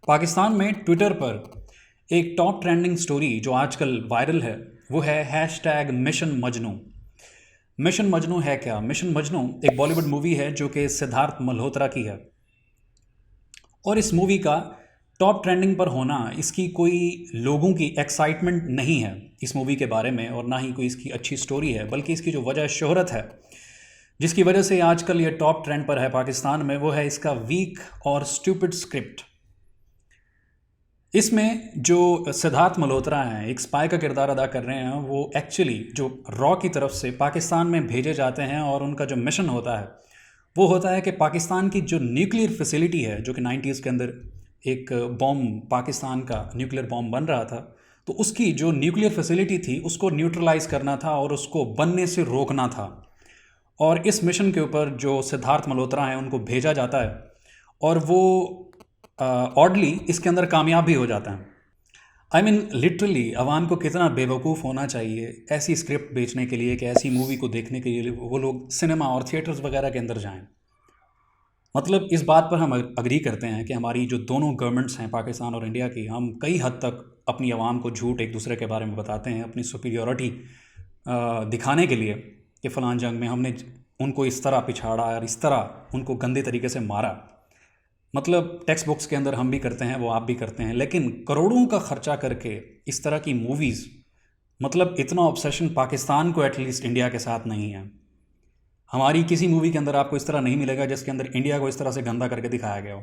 पाकिस्तान में ट्विटर पर एक टॉप ट्रेंडिंग स्टोरी जो आजकल वायरल है वो है hashtag mission Majnu. Mission Majnu है क्या? मिशन मजनू एक बॉलीवुड मूवी है जो कि सिद्धार्थ मल्होत्रा की है। और इस मूवी का टॉप ट्रेंडिंग पर होना, इसकी कोई लोगों की एक्साइटमेंट नहीं है इस मूवी के बारे में, और ना ही कोई इसकी अच्छी स्टोरी है, बल्कि इसकी जो वजह शोहरत है जिसकी वजह से आजकल ये टॉप ट्रेंड पर है पाकिस्तान में, वो है इसका वीक और स्टूपिड स्क्रिप्ट। इसमें जो सिद्धार्थ मल्होत्रा हैं, एक स्पाई का किरदार अदा कर रहे हैं, वो एक्चुअली जो रॉ की तरफ से पाकिस्तान में भेजे जाते हैं, और उनका जो मिशन होता है वो होता है कि पाकिस्तान की जो न्यूक्लियर फैसिलिटी है, जो कि 90s के अंदर एक बॉम्ब, पाकिस्तान का न्यूक्लियर बॉम्ब बन रहा था, तो उसकी जो न्यूक्लियर फैसिलिटी थी उसको न्यूट्रलाइज करना था और उसको बनने से रोकना था। और इस मिशन के ऊपर जो सिद्धार्थ मल्होत्रा हैं उनको भेजा जाता है, और वो ऑडली इसके अंदर कामयाब भी हो जाता है। आई मीन लिटरली अवाम को कितना बेवकूफ़ होना चाहिए ऐसी स्क्रिप्ट बेचने के लिए कि ऐसी मूवी को देखने के लिए वो लोग सिनेमा और थिएटर्स वगैरह के अंदर जाएं। मतलब इस बात पर हम अग्री करते हैं कि हमारी जो दोनों गवर्नमेंट्स हैं, पाकिस्तान और इंडिया की, हम कई हद तक अपनी आवाम को झूठ एक दूसरे के बारे में बताते हैं अपनी सुपीरियॉरिटी दिखाने के लिए कि फ़लाँ जंग में हमने उनको इस तरह पिछाड़ा और इस तरह उनको गंदे तरीके से मारा। मतलब टेक्स्ट बुक्स के अंदर हम भी करते हैं, वो आप भी करते हैं, लेकिन करोड़ों का खर्चा करके इस तरह की मूवीज़, मतलब इतना ऑब्सेशन पाकिस्तान को एटलीस्ट इंडिया के साथ नहीं है। हमारी किसी मूवी के अंदर आपको इस तरह नहीं मिलेगा जिसके अंदर इंडिया को इस तरह से गंदा करके दिखाया गया हो।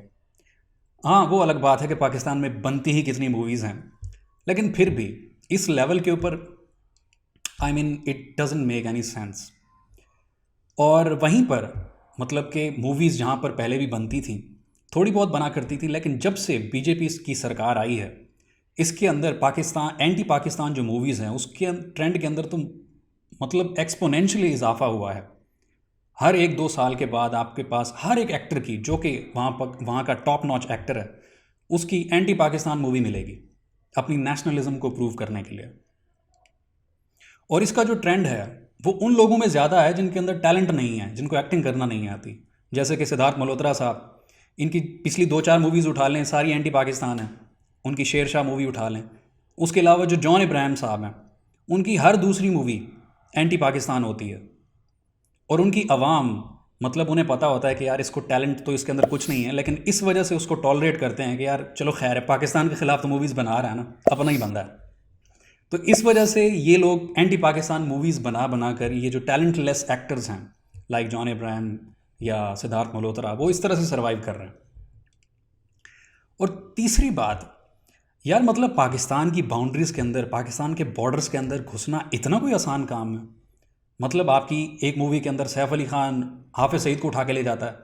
हाँ, वो अलग बात है कि पाकिस्तान में बनती ही कितनी मूवीज़ हैं, लेकिन फिर भी इस लेवल के ऊपर I mean it doesn't make any sense. और वहीं पर मतलब कि मूवीज़ जहाँ पर पहले भी बनती थी, थोड़ी बहुत बना करती थी, लेकिन जब से बीजेपी की सरकार आई है, इसके अंदर पाकिस्तान, एंटी पाकिस्तान जो मूवीज़ हैं उसके ट्रेंड के अंदर तो मतलब एक्सपोनेंशियली इजाफा हुआ है। हर 1-2 साल के बाद आपके पास हर एक एक्टर की, जो कि वहाँ का टॉप नॉच एक्टर है, उसकी एंटी पाकिस्तान मूवी मिलेगी अपनी नेशनलिज्म को प्रूव करने के लिए। और इसका जो ट्रेंड है वो उन लोगों में ज़्यादा है जिनके अंदर टैलेंट नहीं है, जिनको एक्टिंग करना नहीं आती। जैसे कि सिद्धार्थ मल्होत्रा साहब, इनकी पिछली 2-4 मूवीज़ उठा लें, सारी एंटी पाकिस्तान है। उनकी शेरशाह मूवी उठा लें। उसके अलावा जो जॉन इब्राहिम साहब हैं, उनकी हर दूसरी मूवी एंटी पाकिस्तान होती है। और उनकी आवाम, मतलब उन्हें पता होता है कि यार इसको टैलेंट तो इसके अंदर कुछ नहीं है, लेकिन इस वजह से उसको टॉलरेट करते हैं कि यार चलो खैर है, पाकिस्तान के ख़िलाफ़ तो मूवीज़ बना रहा है ना, अपना ही बंदा है। तो इस वजह से ये लोग एंटी पाकिस्तान मूवीज़ बना बना कर ये जो टैलेंटलेस एक्टर्स हैं लाइक जॉन इब्राहिम या सिद्धार्थ मल्होत्रा, वो इस तरह से सर्वाइव कर रहे हैं। और तीसरी बात, यार मतलब पाकिस्तान की बाउंड्रीज़ के अंदर, पाकिस्तान के बॉर्डर्स के अंदर घुसना इतना कोई आसान काम है? मतलब आपकी एक मूवी के अंदर सैफ अली खान हाफिज़ सईद को उठा के ले जाता है,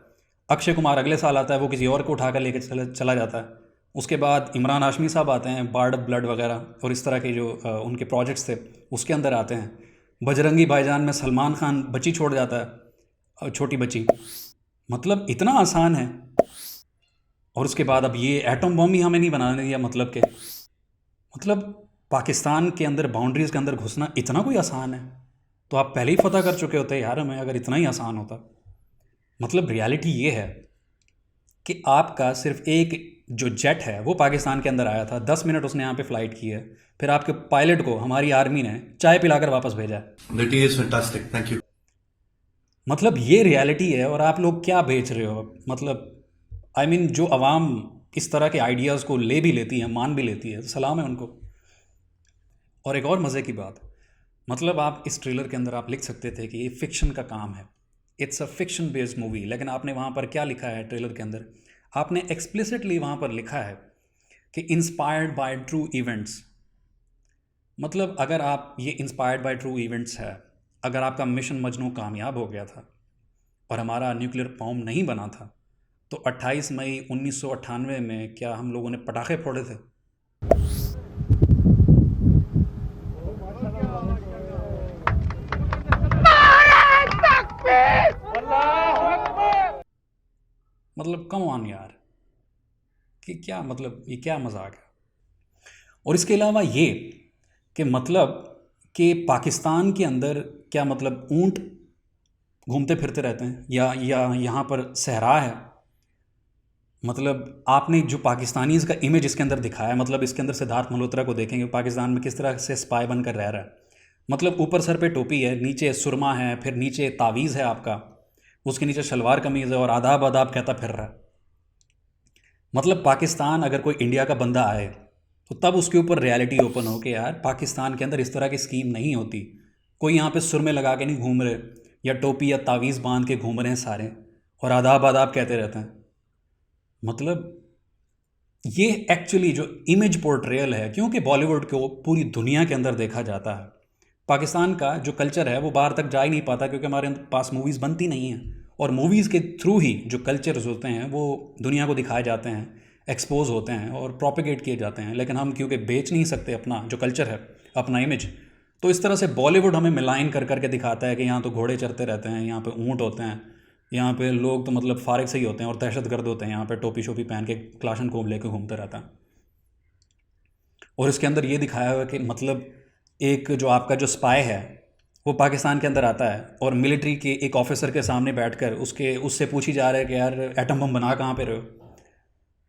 अक्षय कुमार अगले साल आता है, वो किसी और को उठा कर लेके चला जाता है। उसके बाद इमरान हाशमी साहब आते हैं, बार्ड ब्लड वगैरह और इस तरह के जो उनके प्रोजेक्ट्स थे उसके अंदर आते हैं। बजरंगी भाईजान में सलमान खान बच्ची छोड़ जाता है, छोटी बच्ची। मतलब इतना आसान है, और उसके बाद अब ये एटम बम ही हमें नहीं बनाने दिया। मतलब पाकिस्तान के अंदर बाउंड्रीज़ के अंदर घुसना इतना कोई आसान है? तो आप पहले ही फतह कर चुके होते यार हमें, अगर इतना ही आसान होता। मतलब रियलिटी ये है कि आपका सिर्फ एक जो जेट है वो पाकिस्तान के अंदर आया था, 10 मिनट उसने यहाँ पे फ्लाइट की है, फिर आपके पायलट को हमारी आर्मी ने चाय पिलाकर वापस भेजा है। The tea is fantastic. Thank you. मतलब ये रियलिटी है, और आप लोग क्या बेच रहे हो? मतलब आई मीन जो अवाम इस तरह के आइडियाज़ को ले भी लेती है, मान भी लेती है, तो सलाम है उनको। और एक और मज़े की बात, मतलब आप इस ट्रेलर के अंदर आप लिख सकते थे कि ये फिक्शन का काम है, it's a fiction based movie, लेकिन आपने वहाँ पर क्या लिखा है ट्रेलर के अंदर? आपने एक्सप्लिसिटली वहाँ पर लिखा है कि इंस्पायर्ड बाय ट्रू इवेंट्स। मतलब अगर आप ये इंस्पायर्ड बाय ट्रू इवेंट्स है, अगर आपका मिशन मजनू कामयाब हो गया था और हमारा न्यूक्लियर बॉम्ब नहीं बना था, तो 28 मई 1998 में क्या हम लोगों ने पटाखे फोड़े थे? मतलब कम ऑन यार, कि क्या मतलब ये क्या मजाक है? और इसके अलावा ये कि मतलब कि पाकिस्तान के अंदर क्या मतलब ऊंट घूमते फिरते रहते हैं, या यहाँ पर सहरा है? मतलब आपने जो पाकिस्तानीज़ का इमेज इसके अंदर दिखाया, मतलब इसके अंदर सिद्धार्थ मल्होत्रा को देखेंगे पाकिस्तान में किस तरह से स्पाई बनकर रह रहा है। मतलब ऊपर सर पे टोपी है, नीचे सुरमा है, फिर नीचे तावीज़ है आपका, उसके नीचे शलवार कमीज़ है और आदाब आदाब कहता फिर रहा है। मतलब पाकिस्तान अगर कोई इंडिया का बंदा आए तो तब उसके ऊपर रियलिटी ओपन हो कि यार पाकिस्तान के अंदर इस तरह की स्कीम नहीं होती। कोई यहाँ पे सुरमे लगा के नहीं घूम रहे या टोपी या तावीज़ बांध के घूम रहे हैं सारे और आदाब आदाब कहते रहते हैं। मतलब ये एक्चुअली जो इमेज पोर्ट्रेयल है, क्योंकि बॉलीवुड को पूरी दुनिया के अंदर देखा जाता है, पाकिस्तान का जो कल्चर है वो बाहर तक जा ही नहीं पाता क्योंकि हमारे पास मूवीज़ बनती नहीं हैं। और मूवीज़ के थ्रू ही जो कल्चर्स होते हैं वो दुनिया को दिखाए जाते हैं, एक्सपोज होते हैं और प्रोपेगेट किए जाते हैं। लेकिन हम क्योंकि बेच नहीं सकते अपना जो कल्चर है, अपना इमेज, तो इस तरह से बॉलीवुड हमें मिलाइन कर करके दिखाता है कि यहाँ तो घोड़े चरते रहते हैं, यहाँ पे ऊँट होते हैं, यहाँ पे लोग तो मतलब फारिग से ही होते हैं और दहशतगर्द होते हैं, यहाँ पे टोपी शोपी पहन के क्लाशन कोम लेके घूमते रहता है। और इसके अंदर ये दिखाया हुआ है कि मतलब एक जो आपका जो स्पाई है वो पाकिस्तान के अंदर आता है और मिलिट्री के एक ऑफिसर के सामने बैठकर उससे पूछी जा रहा है कि यार एटम बम बना कहाँ पे रहे हो।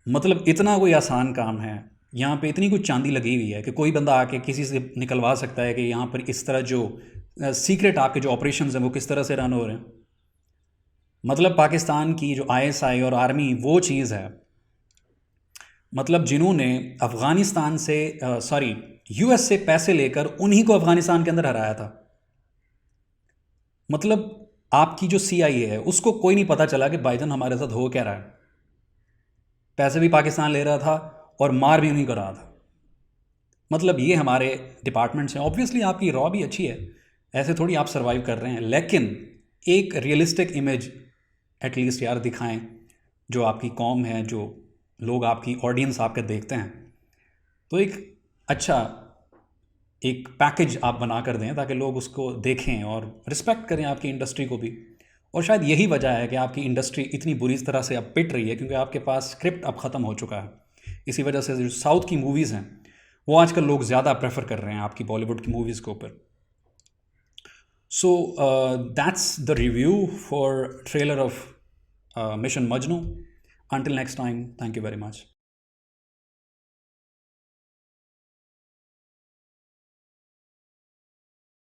मतलब इतना कोई आसान काम है, यहाँ पे इतनी कुछ चांदी लगी हुई है कि कोई बंदा आके किसी से निकलवा सकता है कि यहाँ पर इस तरह जो सीक्रेट आपके जो ऑपरेशंस हैं वो किस तरह से रन हो रहे हैं। मतलब पाकिस्तान की जो आईएसआई और आर्मी वो चीज़ है, मतलब जिन्होंने अफ़गानिस्तान से सॉरी यूएस से पैसे लेकर उन्हीं को अफ़गानिस्तान के अंदर हराया था। मतलब आपकी जो सीआईए है उसको कोई नहीं पता चला कि बाइडन हमारे साथ हो क्या रहा है। पैसे भी पाकिस्तान ले रहा था और मार भी उन्हीं को रहा था। मतलब ये हमारे डिपार्टमेंट्स हैं। ऑब्वियसली आपकी रॉ भी अच्छी है, ऐसे थोड़ी आप सर्वाइव कर रहे हैं, लेकिन एक रियलिस्टिक इमेज एटलीस्ट यार दिखाएं जो आपकी कौम है, जो लोग आपकी ऑडियंस आपके देखते हैं। तो एक अच्छा एक पैकेज आप बना कर दें ताकि लोग उसको देखें और रिस्पेक्ट करें आपकी इंडस्ट्री को भी। और शायद यही वजह है कि आपकी इंडस्ट्री इतनी बुरी तरह से अब पिट रही है क्योंकि आपके पास स्क्रिप्ट अब ख़त्म हो चुका है। इसी वजह से जो साउथ की मूवीज़ हैं वो आजकल लोग ज़्यादा प्रेफर कर रहे हैं आपकी बॉलीवुड की मूवीज़ के ऊपर। So that's the review for trailer of mission Majnu. Until next time, thank you very much.